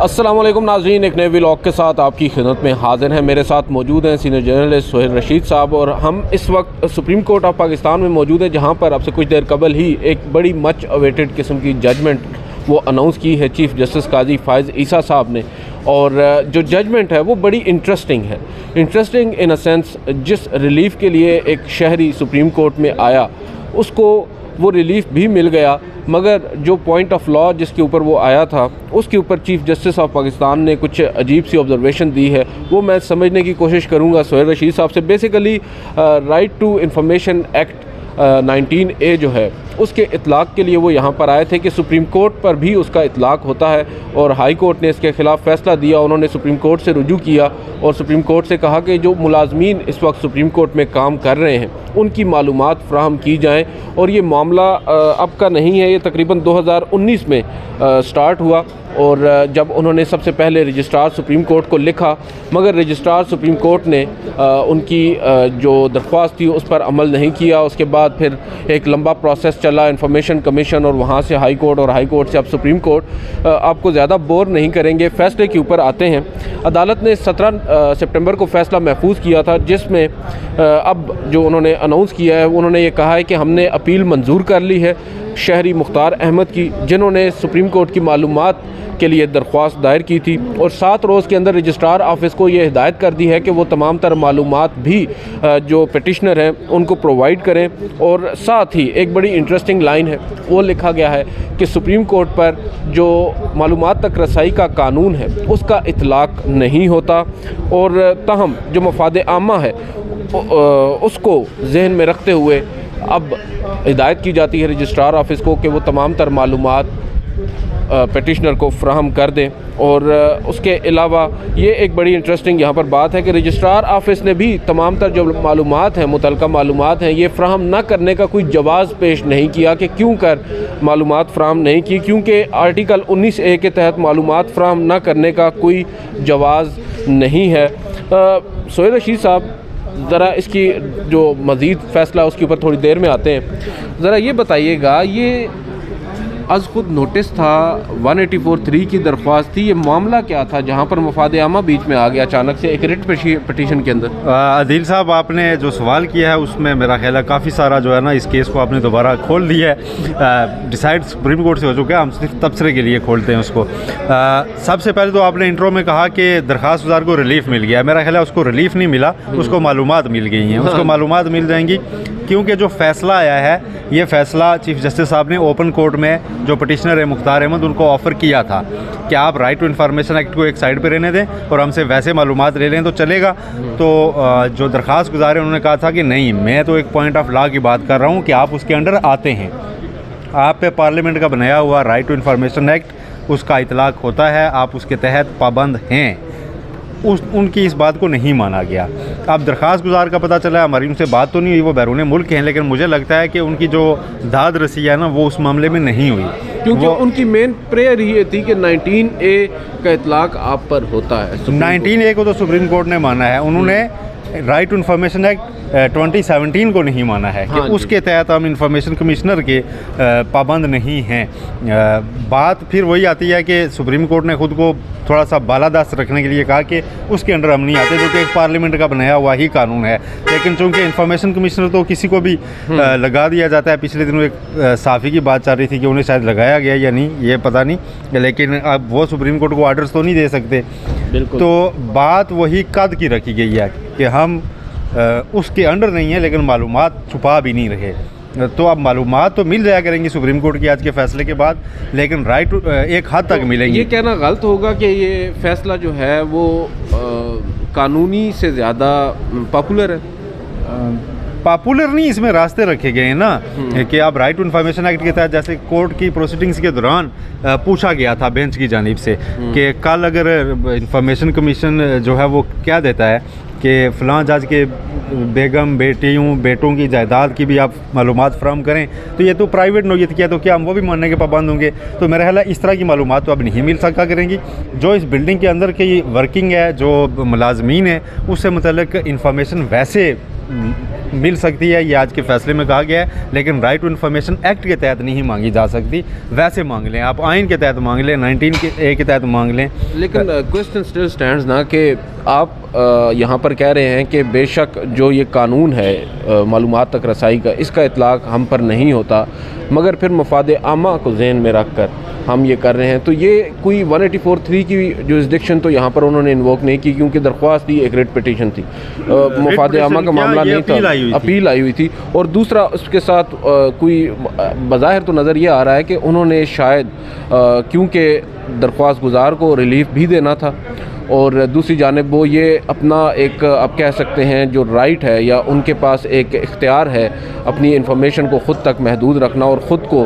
अस्सलाम वालेकुम नाज़रीन, एक नए व्लॉग के साथ आपकी खिदमत में हाजिर हैं। मेरे साथ मौजूद हैं सीनियर जर्नलिस्ट सोहेल रशीद साहब और हम इस वक्त सुप्रीम कोर्ट ऑफ पाकिस्तान में मौजूद हैं, जहां पर अब से कुछ देर कबल ही एक बड़ी मच अवेटेड किस्म की जजमेंट वो अनाउंस की है चीफ़ जस्टिस काजी फ़ाइज़ ईसा साहब ने। और जो जजमेंट है वो बड़ी इंटरेस्टिंग है। इंटरेस्टिंग इन अ सेंस, जिस रिलीफ़ के लिए एक शहरी सुप्रीम कोर्ट में आया उसको वो रिलीफ़ भी मिल गया, मगर जो पॉइंट ऑफ लॉ जिसके ऊपर वो आया था उसके ऊपर चीफ़ जस्टिस ऑफ पाकिस्तान ने कुछ अजीब सी ऑब्जर्वेशन दी है। वो मैं समझने की कोशिश करूँगा सोहेल रशीद साहब से। Basically right to information act 19A जो है उसके इतलाक़ के लिए वो यहाँ पर आए थे कि सुप्रीम कोर्ट पर भी उसका इतलाक़ होता है, और हाई कोर्ट ने इसके ख़िलाफ़ फ़ैसला दिया। उन्होंने सुप्रीम कोर्ट से रुजू किया और सुप्रीम कोर्ट से कहा कि जो मुलाजमीन इस वक्त सुप्रीम कोर्ट में काम कर रहे हैं उनकी मालूमात फ़राहम की जाएँ। और ये मामला अब का नहीं है, ये तकरीबन 2019 में स्टार्ट हुआ। और जब उन्होंने सबसे पहले रजिस्ट्रार सुप्रीम कोर्ट को लिखा, मगर रजिस्ट्रार सुप्रीम कोर्ट ने उनकी जो दरख्वास्त थी उस पर अमल नहीं किया। उसके बाद फिर एक लंबा प्रोसेस चला, इंफॉर्मेशन कमीशन और वहाँ से हाई कोर्ट और हाई कोर्ट से अब सुप्रीम कोर्ट। आपको ज़्यादा बोर नहीं करेंगे, फ़ैसले के ऊपर आते हैं। अदालत ने 17 सितंबर को फ़ैसला महफूज किया था, जिसमें अब जो उन्होंने अनाउंस किया है उन्होंने ये कहा है कि हमने अपील मंजूर कर ली है शहरी मुख्तार अहमद की, जिन्होंने सुप्रीम कोर्ट की मालूमात के लिए दरख्वास्त दायर की थी, और 7 रोज़ के अंदर रजिस्ट्रार ऑफिस को ये हिदायत कर दी है कि वो तमाम तर मालूमात भी जो पिटिशनर हैं उनको प्रोवाइड करें। और साथ ही एक बड़ी इंटरेस्टिंग लाइन है, वो लिखा गया है कि सुप्रीम कोर्ट पर जो मालूमात तक रसाई का कानून है उसका इतलाक़ नहीं होता, और ताहम जो मफाद आमा है उसको जहन में रखते हुए अब हिदायत की जाती है रजिस्ट्रार ऑफिस को कि वो तमाम तर मालूमात पिटिशनर को फ्राहम कर दें। और उसके अलावा ये एक बड़ी इंटरेस्टिंग यहाँ पर बात है कि रजिस्ट्रार ऑफिस ने भी तमाम तर जो मालूमात हैं, मुतलका मालूमात हैं, ये फ्राहम ना करने का कोई जवाज़ पेश नहीं किया कि क्यों कर मालूमात फ्राहम नहीं की, क्योंकि आर्टिकल 19A के तहत मालूमात फ्राहम ना करने का कोई जवाज़ नहीं है। सोहेल रशीद साहब, ज़रा इसकी जो मज़ीद फ़ैसला उसके ऊपर थोड़ी देर में आते हैं। ज़रा ये बताइएगा, ये आज खुद नोटिस था 184(3) की दरख्वास्त थी, ये मामला क्या था जहाँ पर मफाद आमा बीच में आ गया अचानक से एक रिट पिटीशन के अंदर? आदिल साहब, आपने जो सवाल किया है उसमें मेरा ख्याल है काफ़ी सारा जो है ना इस केस को आपने दोबारा खोल दिया है। डिसाइड सुप्रीम कोर्ट से हो चुका है, हम सिर्फ तबसरे के लिए खोलते हैं उसको। सबसे पहले तो आपने इंट्रो में कहा कि दरख्वास्त गुजार को रिलीफ़ मिल गया। मेरा ख्याल है उसको रिलीफ़ नहीं मिला, उसको मालूमात मिल गई हैं। उसको मालूमात मिल जाएंगी क्योंकि जो फ़ैसला आया है ये फ़ैसला चीफ़ जस्टिस साहब ने ओपन कोर्ट में जो पटिशनर है मुख्तार अहमद उनको ऑफ़र किया था कि आप राइट टू इन्फॉर्मेशन एक्ट को एक साइड पे रहने दें और हमसे वैसे मालूमात ले लें तो चलेगा। तो जो दरख्वास्त गुजार है उन्होंने कहा था कि नहीं, मैं तो एक पॉइंट ऑफ लॉ की बात कर रहा हूँ कि आप उसके अंडर आते हैं, आप पे पार्लियामेंट का बनाया हुआ राइट टू इन्फॉर्मेशन एक्ट उसका इतलाक़ होता है, आप उसके तहत पाबंद हैं। उनकी इस बात को नहीं माना गया। अब दरख्वास्त गुजार का पता चला, हमारी उनसे बात तो नहीं हुई, वो बैरून मुल्क हैं, लेकिन मुझे लगता है कि उनकी जो दाद रसी है ना वो उस मामले में नहीं हुई, क्योंकि उनकी मेन प्रेयर ये थी कि 19A का इतलाक़ आप पर होता है। 19A को तो सुप्रीम कोर्ट ने माना है, उन्होंने राइट टू इन्फॉर्मेशन एक्ट 2017 को नहीं माना है कि उसके तहत हम इंफॉर्मेशन कमिश्नर के पाबंद नहीं हैं। बात फिर वही आती है कि सुप्रीम कोर्ट ने ख़ुद को थोड़ा सा बालादस्त रखने के लिए कहा कि उसके अंडर हम नहीं आते, जो कि एक पार्लियामेंट का बनाया हुआ ही कानून है। लेकिन चूँकि इंफॉर्मेशन कमिश्नर तो किसी को भी लगा दिया जाता है। पिछले दिनों एक साफ़ी की बात चल रही थी कि उन्हें शायद लगाया गया या नहीं, ये पता नहीं, लेकिन अब वो सुप्रीम कोर्ट को ऑर्डर्स तो नहीं दे सकते। तो बात वही कद की रखी गई है कि हम उसके अंडर नहीं है, लेकिन मालूमात छुपा भी नहीं रहे। तो अब मालूमात तो मिल जाया करेंगी सुप्रीम कोर्ट के आज के फैसले के बाद, लेकिन राइट एक हद तक मिलेंगी। ये कहना गलत होगा कि ये फैसला जो है वो कानूनी से ज़्यादा पॉपुलर है? पॉपुलर नहीं, इसमें रास्ते रखे गए हैं ना कि आप राइट टू इन्फॉर्मेशन एक्ट के तहत, जैसे कोर्ट की प्रोसीडिंग्स के दौरान पूछा गया था बेंच की जानिब से कि कल अगर इंफॉर्मेशन कमीशन जो है वो क्या देता है कि फ़लाँ जज के बेगम बेटों की जायदाद की भी आप मालूमात फ्राहम करें, तो ये तो प्राइवेट नौयत किया, तो क्या हम वो भी मानने के पाबंद होंगे? तो मेरा ख्याल है इस तरह की मालूमात तो अब नहीं मिल सका करेंगी। जो इस बिल्डिंग के अंदर की वर्किंग है, जो मुलाजमीन है, उससे मुतल्लिक इंफॉर्मेशन वैसे मिल सकती है, ये आज के फैसले में कहा गया है, लेकिन राइट टू इन्फॉर्मेशन एक्ट के तहत नहीं मांगी जा सकती। वैसे मांग लें आप, आइन के तहत मांग लें, 19A के तहत मांग लें। लेकिन क्वेश्चन स्टिल स्टैंड्स ना कि आप यहाँ पर कह रहे हैं कि बेशक जो ये कानून है मालूमात तक रसाई का, इसका इतलाक़ हम पर नहीं होता, मगर फिर मफाद आमा को जहन में रख कर हम ये कर रहे हैं। तो ये कोई 184(3) की जुरिस्डिक्शन तो यहाँ पर उन्होंने इन्वोक नहीं की, क्योंकि दरख्वास्त थी, एक रेट पिटीशन थी, मफाद आमा का मामला नहीं था, अपील आई हुई थी। और दूसरा उसके साथ कोई बज़ाहिर तो नज़र ये आ रहा है कि उन्होंने शायद क्योंकि दरख्वास्त गुजार को रिलीफ भी देना था, और दूसरी जानिब वो ये अपना एक आप कह सकते हैं जो राइट है या उनके पास एक इख्तियार है अपनी इन्फॉर्मेशन को ख़ुद तक महदूद रखना और ख़ुद को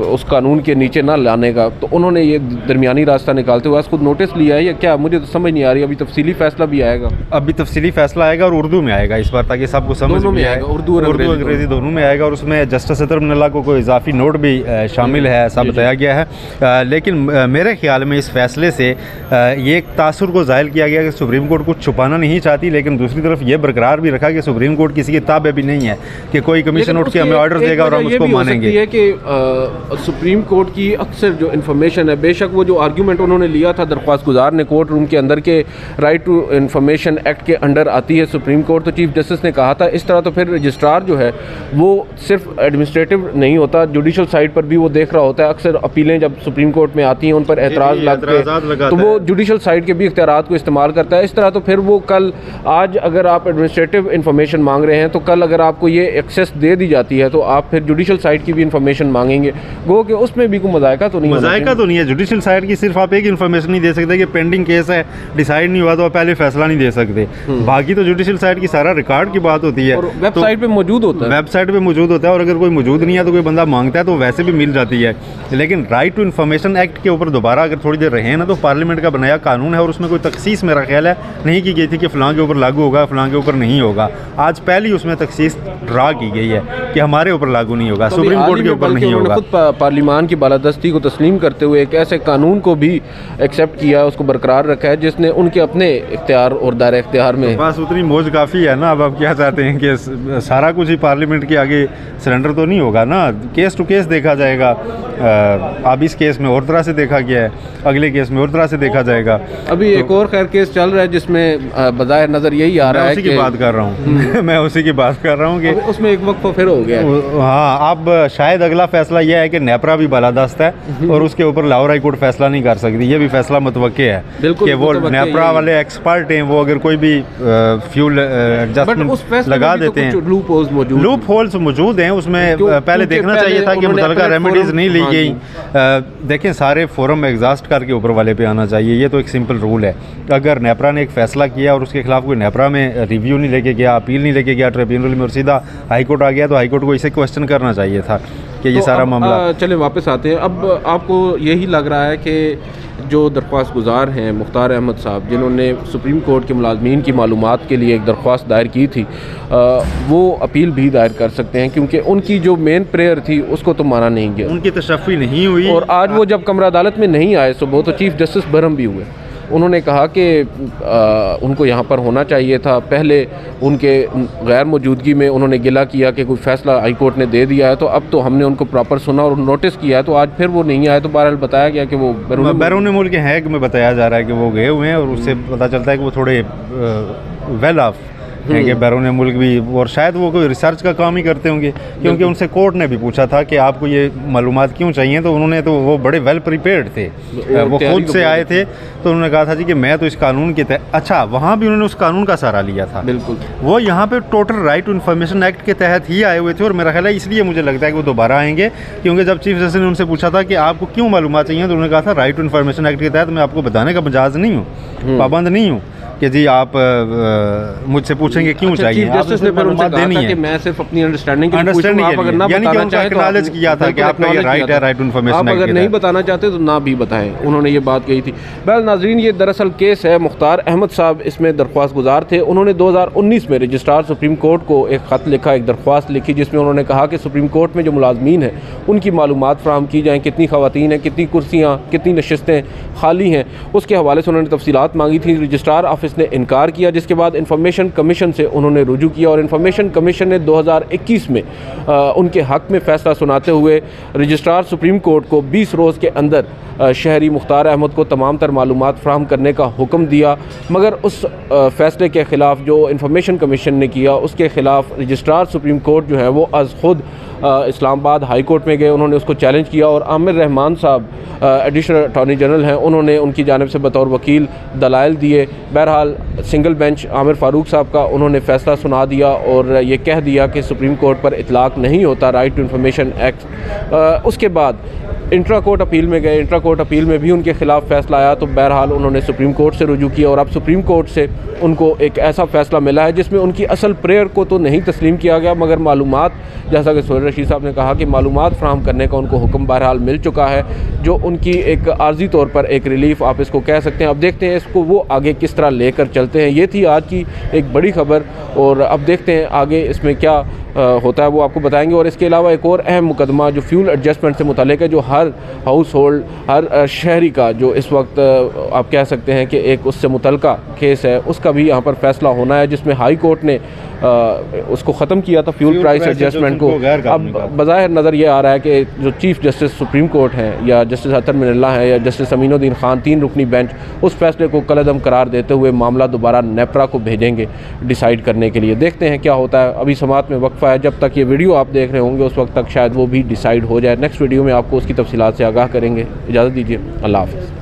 उस कानून के नीचे ना लाने का, तो उन्होंने ये दरमियानी रास्ता निकालते हुए खुद नोटिस लिया है या क्या, मुझे तो समझ नहीं आ रही। अभी तफसीली फ़ैसला भी आएगा, अभी तफसीली फ़ैसला आएगा और उर्दू में आएगा इस बार, ताकि सबको समझ में आएगा, उर्दू अंग्रेज़ी दोनों में आएगा। और उसमें जस्टिस सदर मिनल्ला को कोई इजाफी नोट भी शामिल है, ऐसा बताया गया है। लेकिन मेरे ख्याल में इस फैसले से ये एक तासुर को ज़ाहिर किया गया कि सुप्रीम कोर्ट कुछ छुपाना नहीं चाहती, लेकिन दूसरी तरफ ये बरकरार भी रखा कि सुप्रीम कोर्ट किसी की ताबे भी नहीं है कि कोई कमीशन उठ के हमें ऑर्डर देगा और हम उसको मानेंगे। ये कि सुप्रीम कोर्ट की अक्सर जो इन्फॉर्मेशन है, बेशक वो जो आर्ग्यूमेंट उन्होंने लिया था दरख्वास्त गुजार ने कोर्ट रूम के अंदर के राइट टू इन्फॉर्मेशन एक्ट के अंडर आती है सुप्रीम कोर्ट, तो चीफ जस्टिस ने कहा था इस तरह, तो फिर रजिस्ट्रार जो है वो सिर्फ एडमिनिस्ट्रेटिव नहीं होता, जुडिशल साइड पर भी वो देख रहा होता है। अक्सर अपीलें जब सुप्रीम कोर्ट में आती हैं उन पर एतराज़ लगते हैं, तो वो जुडिशल साइड के भी इख्तियारात को इस्तेमाल करता है। इस तरह तो फिर वो कल आज अगर आप एडमिनिस्ट्रेटिव इन्फॉर्मेशन मांग रहे हैं, तो कल अगर आपको ये एक्सेस दे दी जाती है तो आप फिर जुडिशल साइड की भी इन्फॉर्मेशन मांगेंगे, गो कि उसमें भी कोई मज़ायका तो नहीं, मज़ायका तो नहीं है। जुडिशल साइड की सिर्फ आप एक इन्फॉर्मेशन नहीं दे सकते कि पेंडिंग केस है, डिसाइड नहीं हुआ तो आप पहले फैसला नहीं दे सकते, बाकी तो जुडिशल साइड की सारा रिकॉर्ड की बात होती है, वेबसाइट पे मौजूद होता है, वेबसाइट पे मौजूद होता है। और अगर कोई मौजूद नहीं है तो कोई बंदा मांगता है तो वैसे भी मिल जाती है। लेकिन राइट टू इन्फॉर्मेशन एक्ट के ऊपर दोबारा अगर थोड़ी देर रहे ना, तो पार्लियामेंट का बनाया कानून है और उसमें कोई तखसीस मेरा ख्याल है नहीं की गई थी कि फ़लाँ के ऊपर लागू होगा, फ़लाँ के ऊपर नहीं होगा। आज पहली उसमें तखसीस ड्रा की गई है कि हमारे ऊपर लागू नहीं होगा, सुप्रीम कोर्ट के ऊपर नहीं होगा। खुद पार्लियामान की बालादस्ती को तस्लीम करते हुए एक ऐसे कानून को भी एक्सेप्ट किया, उसको बरकरार रखा है जिसने उनके अपने इख्तियार और दायरे इख्तियार में, बस उतनी मौज काफ़ी है ना। अब आप क्या चाहते हैं कि सारा कुछ ही पार्लियामेंट के आगे सरेंडर तो नहीं होगा ना, केस टू केस देखा जाएगा। अब इस केस में और तरह से देखा गया है, अगले केस में और तरह से देखा जाएगा। अभी एक और खैर केस चल रहा है जिसमें बज़ाहिर नज़र यही आ रहा है कि बात कर रहा हूँ मैं उसी की बात कर रहा हूँ कि उसमें एक वक्त फिर हो गया। हाँ, अब शायद अगला फैसला यह है कि नेपरा भी बालादस्त है और उसके ऊपर लाहौर हाई कोर्ट फैसला नहीं कर सकती। ये भी फैसला मुतवक्के है कि वो नेपरा वाले एक्सपर्ट हैं, वो अगर कोई भी फ्यूल एडजस्टमेंट लगा देते हैं। लूप होल्स मौजूद हैं उसमें, पहले देखना चाहिए था कि मुतल्लिका रेमेडीज नहीं ली गई। देखें, सारे फोरम एग्जॉस्ट करके ऊपर वाले पे आना चाहिए, ये तो एक सिंपल रूल है। अगर नेपरा ने एक फैसला किया और उसके खिलाफ कोई नेपरा में रिव्यू नहीं लेके गया, अपील नहीं लेके गया ट्रिब्यूनल में और सीधा हाई कोर्ट आ गया, तो हाई कोर्ट को इसे क्वेश्चन करना चाहिए था कि ये सारा मामला। चले वापस आते हैं। अब आपको यही लग रहा है कि जो दरख्वास्त गुजार हैं मुख्तार अहमद साहब, जिन्होंने सुप्रीम कोर्ट के मुलाजमीन की मालूमात के लिए एक दरख्वास्त दायर की थी, वो अपील भी दायर कर सकते हैं, क्योंकि उनकी जो मेन प्रेयर थी उसको तो माना नहीं गया, उनकी तशफ़ी नहीं हुई। और आज वो जब कमरा अदालत में नहीं आए सुबह, तो चीफ जस्टिस बरहम भी हुए। उन्होंने कहा कि उनको यहाँ पर होना चाहिए था। पहले उनके गैर मौजूदगी में उन्होंने गिला किया कि कोई फ़ैसला हाई कोर्ट ने दे दिया है, तो अब तो हमने उनको प्रॉपर सुना और नोटिस किया है, तो आज फिर वो नहीं आए। तो बहरहाल बताया गया कि वो बैरून मुल्क के हैक में बताया जा रहा है कि वो गए हुए हैं, और उससे पता चलता है कि वो थोड़े वेल ऑफ हैं कि बैरून मुल्क भी, और शायद वो कोई रिसर्च का काम ही करते होंगे, क्योंकि उनसे कोर्ट ने भी पूछा था कि आपको ये मालूमात क्यों चाहिए, तो उन्होंने तो वो बड़े वेल प्रिपेयर्ड थे, वो खुद से आए थे, तो उन्होंने कहा था जी कि मैं तो इस कानून के तहत, अच्छा वहाँ भी उन्होंने उस कानून का सहारा लिया था। बिल्कुल, वो यहाँ पे total right to information act के तहत ही आए हुए थे, और मेरा ख्याल है इसलिए मुझे लगता है कि वो दोबारा आएंगे, क्योंकि जब चीफ जस्टिस ने उनसे पूछा था कि आपको क्यों मालूमात चाहिए, तो उन्होंने कहा था राइट टू इन्फॉर्मेशन एक्ट के तहत मैं आपको बताने का मजाज नहीं हूँ, पाबंद नहीं हूँ कि जी आप मुझसे पूछेंगे क्यों चाहिए। जस्टिस ने फिर उनसे कहा था कि मैं सिर्फ अपनी अंडरस्टैंडिंग के लिए, यानी कि उनका एक्नॉलेज किया था कि आपका ये राइट है, राइट टू इन्फॉर्मेशन। आप अगर नहीं बताना चाहते तो ना भी बताएं, उन्होंने ये बात कही थी। बहरहाल नाज़रीन, ये दरअसल केस है, मुख्तार अहमद साहब इसमें दरख्वास्त गुजार थे। उन्होंने 2019 में रजिस्ट्रार सुप्रीम कोर्ट को एक ख़त लिखा, एक दरख्वास्त लिखी, जिसमें उन्होंने कहा कि सुप्रीम कोर्ट में जो मुलाजमीन हैं उनकी मालूमात फराहम की जाएँ, कितनी ख़वातीन हैं, कितनी कुर्सियाँ, कितनी नशस्तें खाली हैं, उसके हवाले से उन्होंने तफसीलात तफसीलात मांगी थी, रजिस्ट्रार ऑफिस ने इनकार किया, जिसके बाद इंफॉर्मेशन कमीशन से उन्होंने रुजू किया और इंफॉर्मेशन कमीशन ने 2021 में उनके हक़ में फ़ैसला सुनाते हुए रजिस्ट्रार सुप्रीम कोर्ट को 20 रोज़ के अंदर शहरी मुख्तार अहमद को तमाम तर मालूमात फ्राहम करने का हुक्म दिया। मगर उस फ़ैसले के ख़िलाफ़ जो इंफॉर्मेशन कमीशन ने किया उसके ख़िलाफ़ रजिस्ट्रार सुप्रीम कोर्ट जो है वो अज़ ख़ुद इस्लामाबाद हाई कोर्ट में गए, उन्होंने उसको चैलेंज किया और आमिर रहमान साहब एडिशनल अटॉर्नी जनरल हैं, उन्होंने उनकी जानिब से बतौर वकील दलाइल दिए। बहरहाल सिंगल बेंच आमिर फ़ारूक साहब का उन्होंने फ़ैसला सुना दिया और ये कह दिया कि सुप्रीम कोर्ट पर इतलाक़ नहीं होता राइट टू इंफॉर्मेशन एक्ट। उसके बाद इंट्रा कोर्ट अपील में गए, इंट्रा कोर्ट अपील में भी उनके ख़िलाफ़ फ़ैसला आया, तो बहरहाल उन्होंने सुप्रीम कोर्ट से रुजू किया और अब सुप्रीम कोर्ट से उनको एक ऐसा फ़ैसला मिला है जिसमें उनकी असल प्रेयर को तो नहीं तस्लीम किया गया, मगर मालूमात, जैसा कि सोहेल रशीद साहब ने कहा कि मालूमात फ्राहम करने का उनको हुक्म बहरहाल मिल चुका है, जो उनकी एक आर्जी तौर पर एक रिलीफ़ आप इसको कह सकते हैं। अब देखते हैं इसको वो आगे किस तरह लेकर चलते हैं। ये थी आज की एक बड़ी खबर और अब देखते हैं आगे इसमें क्या होता है, वो आपको बताएंगे। और इसके अलावा एक और अहम मुकदमा जो फ्यूल एडजस्टमेंट से मुताल्लिक़ है, जो हर हाउस होल्ड, हर शहरी का जो इस वक्त आप कह सकते हैं कि एक उससे मुतल्लिक़ा केस है, उसका भी यहाँ पर फ़ैसला होना है, जिसमें हाई कोर्ट ने उसको ख़त्म किया था फ्यूल प्राइस एडजस्टमेंट को। अब बज़ाहिर नज़र ये आ रहा है कि जो चीफ़ जस्टिस सुप्रीम कोर्ट हैं या जस्टिस अतर मिनल्ला हैं या जस्टिस अमीनुद्दीन खान 3 रुकनी बेंच उस फैसले को कलअदम करार देते हुए मामला दोबारा नेपरा को भेजेंगे डिसाइड करने के लिए। देखते हैं क्या होता है। अभी समात में वक्फा है, जब तक ये वीडियो आप देख रहे होंगे उस वक्त तक शायद वो भी डिसाइड हो जाए। नेक्स्ट वीडियो में आपको उसकी तफसीलात से आगाह करेंगे। इजाज़त दीजिए, अल्लाह हाफ़िज़।